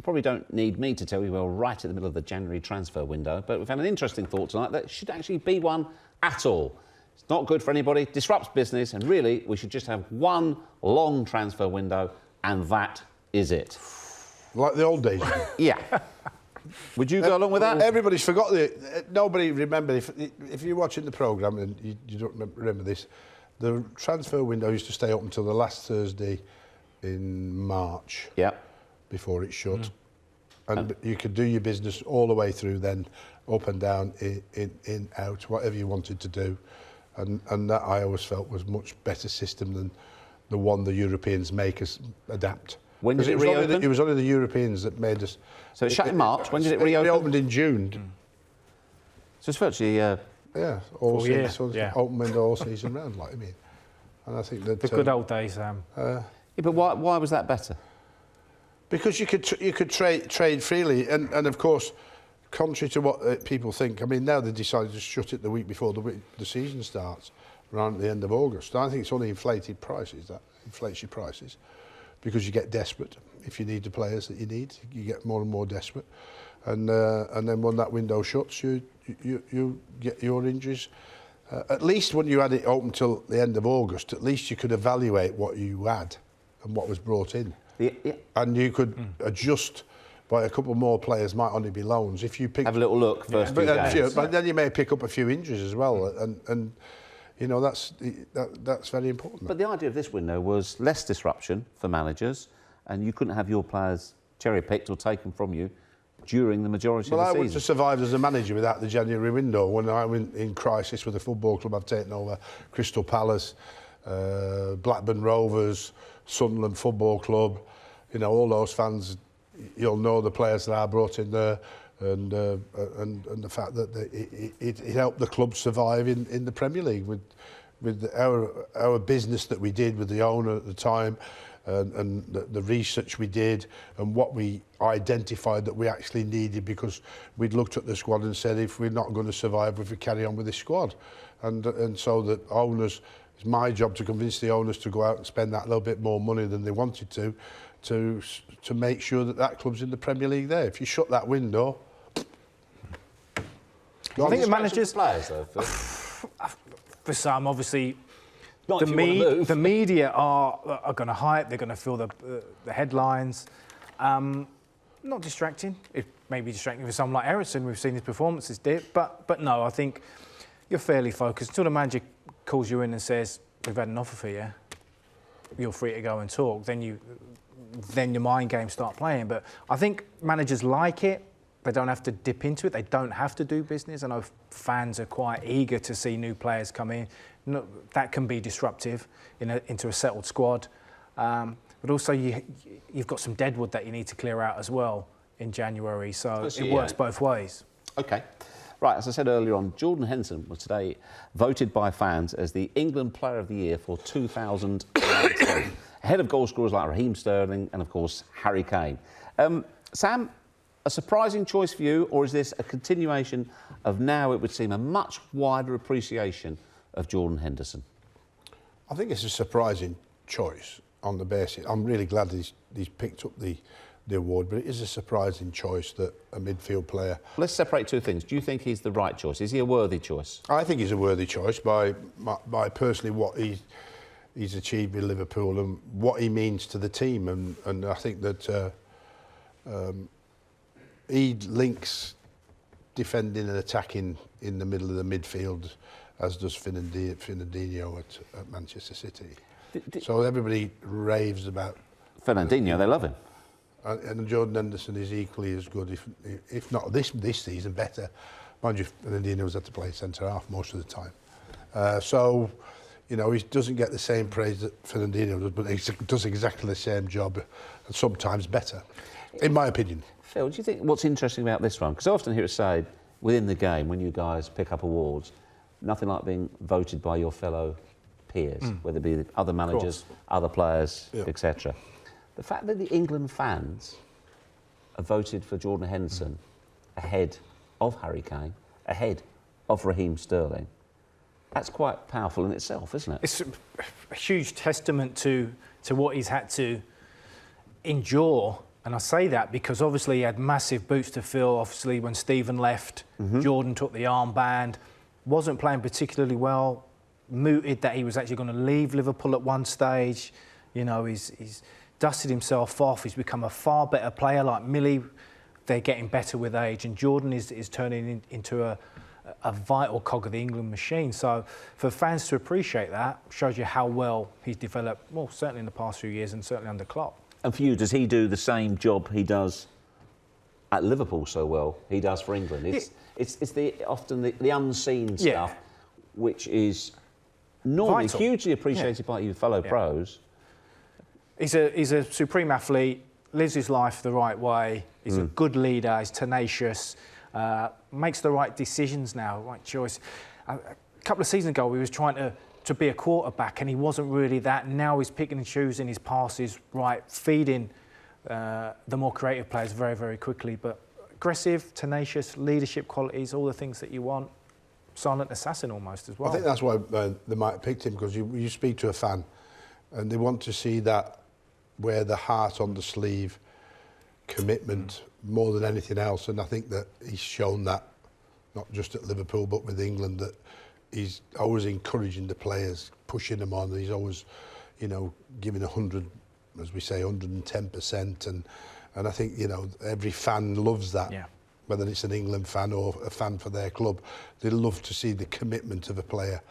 probably don't need me to tell you we're right at the middle of the January transfer window, but we've had an interesting thought tonight that should actually be one at all. It's not good for anybody, disrupts business, and really we should just have one long transfer window, and that is it. Like the old days. Yeah. Would you go along with that? Everybody's forgot nobody remembers. If you're watching the programme and you don't remember this, the transfer window used to stay up until the last Thursday in March. Yeah. Before it shut. And you could do your business all the way through then, up and down, in, out, whatever you wanted to do. And that I always felt was a much better system than the one the Europeans make us adapt. When did it reopen? It was only the Europeans that made us... So it shut in March. When did it reopen? It reopened in June. So it's virtually... yeah, all season, open window all season round, like I mean. And I think that... The good old days, yeah, but why was that better? Because you could trade freely, and of course, contrary to what people think, I mean, now they decided to shut it the week before the season starts, around at the end of August. I think it's only inflated prices, that inflates your prices, because you get desperate. If you need the players that you need, you get more and more desperate, and then when that window shuts, you get your injuries. At least when you had it open till the end of August, at least you could evaluate what you had and what was brought in. Yeah. And you could adjust by a couple more players, might only be loans. If you have a little look first few games. But then you may pick up a few injuries as well, and you know that's very important. But the idea of this window was less disruption for managers, and you couldn't have your players cherry-picked or taken from you during the majority of the season. Well, I wouldn't have survived as a manager without the January window. When I went in crisis with the football club I've taken over, Crystal Palace, Blackburn Rovers, Sunderland Football Club, you know, all those fans, you'll know the players that I brought in there, and the fact that it helped the club survive in the Premier League with our business that we did with the owner at the time, and the research we did, and what we identified that we actually needed, because we'd looked at the squad and said, if we're not going to survive if we carry on with this squad, and so the owners, it's my job to convince the owners to go out and spend that little bit more money than they wanted to make sure that club's in the Premier League there. If you shut that window... I think the managers... Players, though, for some, obviously, the media are going to hype, they're going to fill the headlines. Not distracting. It may be distracting for someone like Ericsson. We've seen his performances dip, but no, I think you're fairly focused. Until the manager calls you in and says, we've had an offer for you, you're free to go and talk, then your mind games start playing. But I think managers like it. They don't have to dip into it. They don't have to do business. I know fans are quite eager to see new players come in. That can be disruptive into a settled squad. But also you've got some deadwood that you need to clear out as well in January. So it works both ways. OK. Right, as I said earlier on, Jordan Henderson was today voted by fans as the England Player of the Year for 2010, ahead of goal scorers like Raheem Sterling and, of course, Harry Kane. Sam, a surprising choice for you, or is this a continuation of now, it would seem, a much wider appreciation of Jordan Henderson? I think it's a surprising choice on the basis. I'm really glad he's picked up the award, but it is a surprising choice that a midfield player... Let's separate two things. Do you think he's the right choice? Is he a worthy choice? I think he's a worthy choice by personally what he's achieved with Liverpool and what he means to the team, and I think that he links defending and attacking in the middle of the midfield, as does Fernandinho at Manchester City. So everybody raves about Fernandinho. They love him. And Jordan Henderson is equally as good, if not this season, better. Mind you, Fernandinho's had to play centre-half most of the time. So, you know, he doesn't get the same praise that Fernandinho does, but he does exactly the same job, and sometimes better, in my opinion. Phil, do you think what's interesting about this one? Because I often hear it said, within the game, when you guys pick up awards, nothing like being voted by your fellow peers, whether it be other managers, other players, etc. The fact that the England fans have voted for Jordan Henderson ahead of Harry Kane, ahead of Raheem Sterling, that's quite powerful in itself, isn't it? It's a huge testament to what he's had to endure And I say that because obviously he had massive boots to fill. Obviously, when Stephen left, Jordan took the armband, wasn't playing particularly well, mooted that he was actually going to leave Liverpool at one stage. You know, he's dusted himself off. He's become a far better player. Like Millie, they're getting better with age, and Jordan is turning into a vital cog of the England machine. So for fans to appreciate that shows you how well he's developed, well, certainly in the past few years and certainly under Klopp. And for you, does he do the same job he does at Liverpool so well he does for England? It's often the unseen stuff, which is normally vital. hugely appreciated by your fellow pros. He's a supreme athlete, lives his life the right way. He's a good leader. He's tenacious. Makes the right decisions now, right choice. A couple of seasons ago, he was trying to be a quarterback, and he wasn't really that. Now he's picking and choosing his passes, right, feeding the more creative players very, very quickly. But aggressive, tenacious, leadership qualities, all the things that you want. Silent assassin almost as well. I think that's why they might have picked him, because you speak to a fan, and they want to see that wear the heart on the sleeve, commitment more than anything else. And I think that he's shown that, not just at Liverpool but with England, that he's always encouraging the players, pushing them on. He's always, you know, giving 100, as we say, 110%. And I think, you know, every fan loves that. Yeah. Whether it's an England fan or a fan for their club, they love to see the commitment of a player.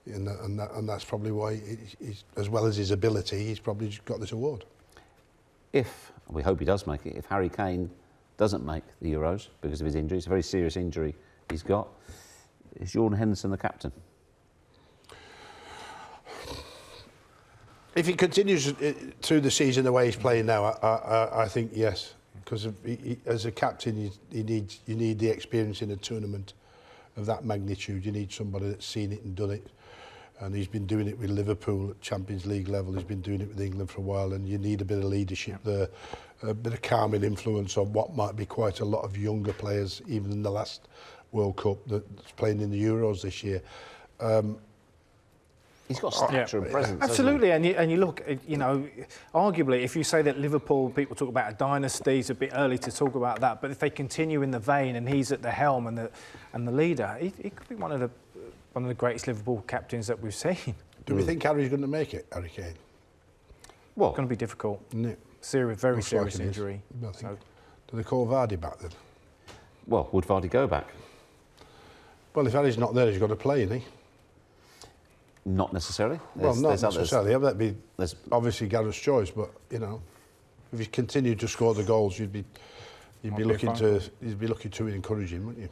And that's probably why, he's, as well as his ability, he's probably got this award. If, we hope he does make it, if Harry Kane doesn't make the Euros because of his injury, it's a very serious injury he's got, is Jordan Henderson the captain? If he continues through the season the way he's playing now, I think yes. Because as a captain, you need the experience in a tournament of that magnitude. You need somebody that's seen it and done it. And he's been doing it with Liverpool at Champions League level. He's been doing it with England for a while, and you need a bit of leadership there, a bit of calming influence on what might be quite a lot of younger players, even in the last World Cup that's playing in the Euros this year. He's got stature and presence. Absolutely, and you look, you know, arguably, if you say that Liverpool, people talk about a dynasty, it's a bit early to talk about that. But if they continue in the vein and he's at the helm and the leader, he could be one of the greatest Liverpool captains that we've seen. Do we think Harry's going to make it, Harry Kane? Well, It's going to be difficult. No. Very serious injury. So, do they call Vardy back then? well, would Vardy go back? Well, if Harry's not there, he's got to play, isn't he? Not necessarily. Well, not necessarily. That'd be there's obviously Gareth's choice, but you know, if he continued to score the goals, you'd be looking to encourage him, wouldn't you?